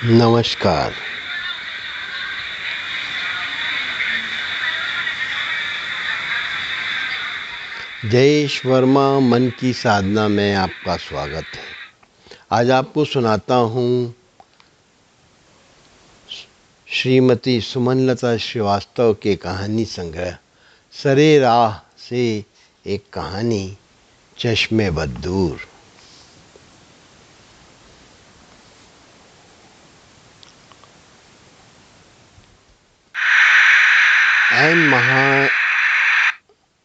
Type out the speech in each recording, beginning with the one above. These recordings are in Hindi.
नमस्कार। जयेश वर्मा मन की साधना में आपका स्वागत है। आज आपको सुनाता हूँ श्रीमती सुमनलता श्रीवास्तव के कहानी संग्रह सरे राह से एक कहानी, चश्मे बद्दूर।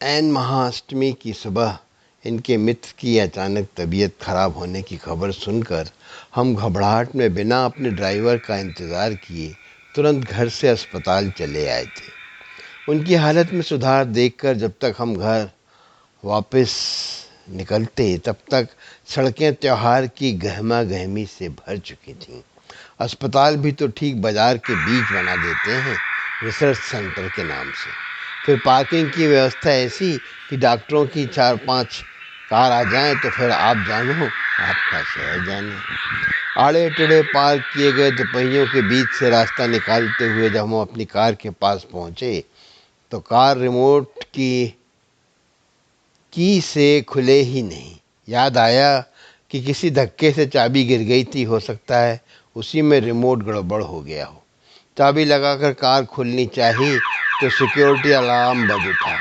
ऐन महाअष्टमी की सुबह इनके मित्र की अचानक तबीयत खराब होने की खबर सुनकर हम घबराहट में बिना अपने ड्राइवर का इंतज़ार किए तुरंत घर से अस्पताल चले आए थे। उनकी हालत में सुधार देखकर जब तक हम घर वापस निकलते तब तक सड़कें त्योहार की गहमा गहमी से भर चुकी थीं। अस्पताल भी तो ठीक बाजार के बीच बना देते हैं, रिसर्च सेंटर के नाम से। फिर पार्किंग की व्यवस्था ऐसी कि डॉक्टरों की 4-5 कार आ जाएं तो फिर आप जानो आपका शहर जाने। आड़े टेढ़े पार्क किए गए दोपहियों के बीच से रास्ता निकालते हुए जब हम अपनी कार के पास पहुंचे तो कार रिमोट की से खुले ही नहीं। याद आया कि किसी धक्के से चाबी गिर गई थी, हो सकता है उसी में रिमोट गड़बड़ हो गया हो। चाबी लगाकर कार खुलनी चाहिए तो सिक्योरिटी अलार्म बज उठा।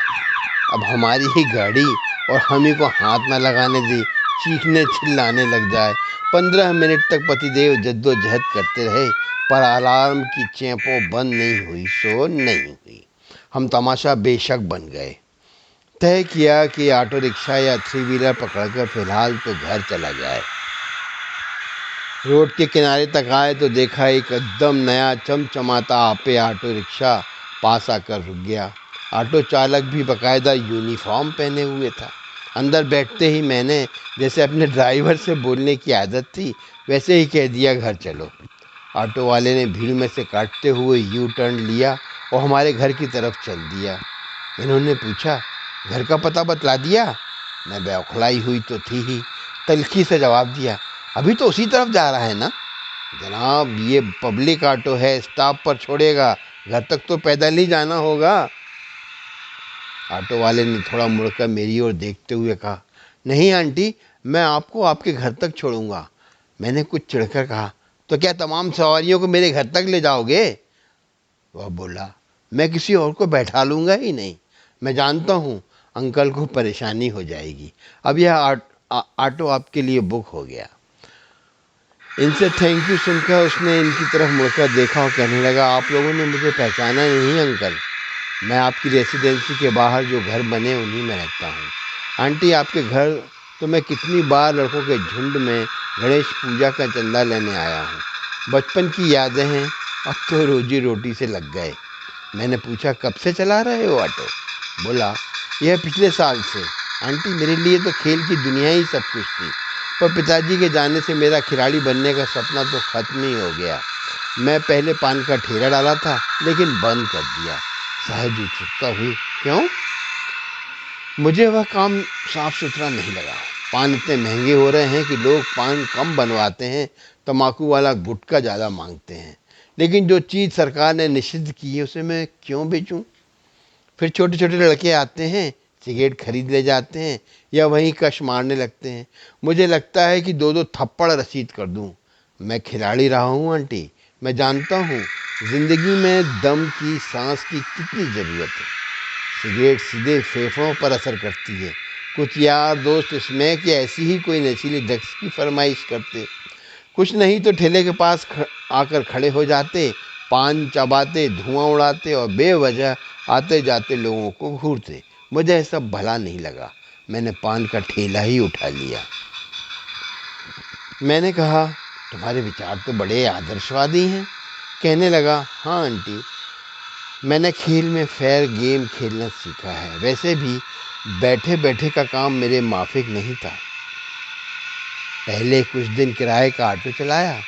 अब हमारी ही गाड़ी और हम ही को हाथ न लगाने दे, चीखने चिल्लाने लग जाए। 15 मिनट तक पतिदेव जद्दोजहद करते रहे पर अलार्म की चेंपों बंद नहीं हुई सो नहीं हुई। हम तमाशा बेशक बन गए। तय किया कि ऑटो रिक्शा या 3 व्हीलर पकड़कर फिलहाल तो घर चला जाए। रोड के किनारे तक आए तो देखा एक एकदम नया चमचमाता आपे ऑटो रिक्शा पास आकर रुक गया। ऑटो चालक भी बाकायदा यूनिफॉर्म पहने हुए था। अंदर बैठते ही मैंने, जैसे अपने ड्राइवर से बोलने की आदत थी, वैसे ही कह दिया घर चलो। ऑटो वाले ने भीड़ में से काटते हुए यू टर्न लिया और हमारे घर की तरफ चल दिया। इन्होंने पूछा, घर का पता बतला दिया? मैं बौखलाई हुई तो थी ही, तल्खी से जवाब दिया, अभी तो उसी तरफ जा रहा है ना। जनाब, ये पब्लिक ऑटो है, स्टॉप पर छोड़ेगा, घर तक तो पैदल ही जाना होगा। ऑटो वाले ने थोड़ा मुड़कर मेरी ओर देखते हुए कहा, नहीं आंटी, मैं आपको आपके घर तक छोड़ूंगा। मैंने कुछ चिढ़कर कहा, तो क्या तमाम सवारियों को मेरे घर तक ले जाओगे? वह बोला, मैं किसी और को बैठा लूँगा ही नहीं। मैं जानता हूँ अंकल को परेशानी हो जाएगी। अब यह ऑटो आपके लिए बुक हो गया। इनसे थैंक यू सुनकर उसने इनकी तरफ मुड़कर देखा और कहने लगा, आप लोगों ने मुझे पहचाना नहीं अंकल। मैं आपकी रेसिडेंसी के बाहर जो घर बने उन्हीं में रहता हूँ। आंटी, आपके घर तो मैं कितनी बार लड़कों के झुंड में गणेश पूजा का चंदा लेने आया हूँ। बचपन की यादें हैं, अब तो रोजी रोटी से लग गए। मैंने पूछा, कब से चला रहे हो ऑटो? बोला, यह पिछले साल से। आंटी, मेरे लिए तो खेल की दुनिया ही सब कुछ थी, पर पिताजी के जाने से मेरा खिलाड़ी बनने का सपना तो खत्म ही हो गया। मैं पहले पान का ठेला डाला था लेकिन बंद कर दिया। सहज उत्सुकता हुई, क्यों? मुझे वह काम साफ सुथरा नहीं लगा। पान इतने महंगे हो रहे हैं कि लोग पान कम बनवाते हैं, तम्बाकू वाला गुटखा ज़्यादा मांगते हैं। लेकिन जो चीज़ सरकार ने निषिद्ध की है उसे मैं क्यों बेचूं? फिर छोटे छोटे लड़के आते हैं, सिगरेट खरीद ले जाते हैं या वहीं कश मारने लगते हैं। मुझे लगता है कि 2-2 थप्पड़ रसीद कर दूं। मैं खिलाड़ी रहा हूँ आंटी, मैं जानता हूँ ज़िंदगी में दम की, सांस की कितनी ज़रूरत है। सिगरेट सीधे फेफड़ों पर असर करती है। कुछ यार दोस्त इसमें कि ऐसी ही कोई नशीली ड्रग्स की फरमाइश करते, कुछ नहीं तो ठेले के पास आकर खड़े हो जाते, पान चबाते, धुआं उड़ाते और बेवजह आते जाते लोगों को घूरते। मुझे यह सब भला नहीं लगा। मैंने पान का ठेला ही उठा लिया। मैंने कहा, तुम्हारे विचार तो बड़े आदर्शवादी हैं। कहने लगा, हाँ आंटी, मैंने खेल में फेयर गेम खेलना सीखा है। वैसे भी बैठे बैठे का काम मेरे माफिक नहीं था। पहले कुछ दिन किराए का ऑटो चलाया,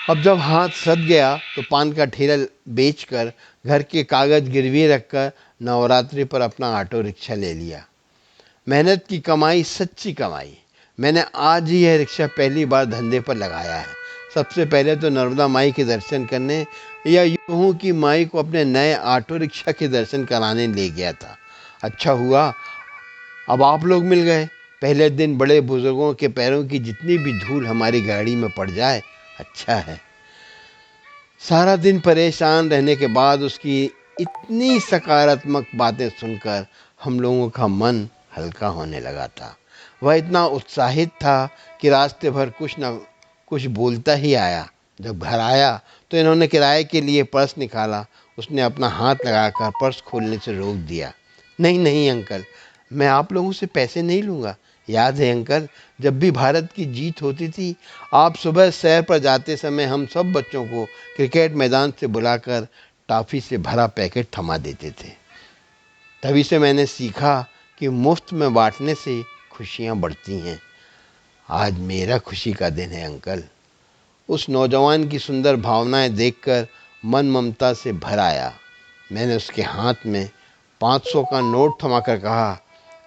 अब जब हाथ सद गया तो पान का ठेला बेचकर घर के कागज गिरवी रखकर नवरात्रि पर अपना ऑटो रिक्शा ले लिया। मेहनत की कमाई, सच्ची कमाई। मैंने आज ही यह रिक्शा पहली बार धंधे पर लगाया है। सबसे पहले तो नर्मदा माई के दर्शन करने, या यूँ हूँ कि माई को अपने नए ऑटो रिक्शा के दर्शन कराने ले गया था। अच्छा हुआ अब आप लोग मिल गए। पहले दिन बड़े बुजुर्गों के पैरों की जितनी भी धूल हमारी गाड़ी में पड़ जाए अच्छा है। सारा दिन परेशान रहने के बाद उसकी इतनी सकारात्मक बातें सुनकर हम लोगों का मन हल्का होने लगा था। वह इतना उत्साहित था कि रास्ते भर कुछ न कुछ बोलता ही आया। जब घर आया तो इन्होंने किराए के लिए पर्स निकाला। उसने अपना हाथ लगाकर पर्स खोलने से रोक दिया। नहीं नहीं अंकल, मैं आप लोगों से पैसे नहीं लूँगा। याद है अंकल, जब भी भारत की जीत होती थी, आप सुबह सैर पर जाते समय हम सब बच्चों को क्रिकेट मैदान से बुलाकर टॉफ़ी से भरा पैकेट थमा देते थे। तभी से मैंने सीखा कि मुफ्त में बांटने से खुशियाँ बढ़ती हैं। आज मेरा खुशी का दिन है अंकल। उस नौजवान की सुंदर भावनाएं देखकर मन ममता से भर आया। मैंने उसके हाथ में 500 का नोट थमाकर कहा,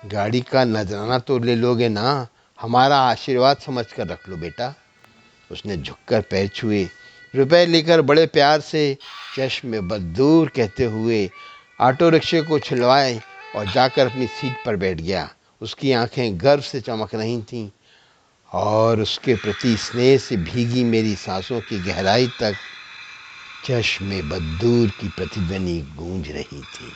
गाड़ी का नजराना तो ले लोगे ना, हमारा आशीर्वाद समझ कर रख लो बेटा। उसने झुककर पैर छुए, रुपए लेकर बड़े प्यार से चश्मे बदूर कहते हुए ऑटो रिक्शे को छिलवाए और जाकर अपनी सीट पर बैठ गया। उसकी आंखें गर्व से चमक रही थीं और उसके प्रति स्नेह से भीगी मेरी सांसों की गहराई तक चश्मे बदूर की प्रतिध्वनि गूंज रही थी।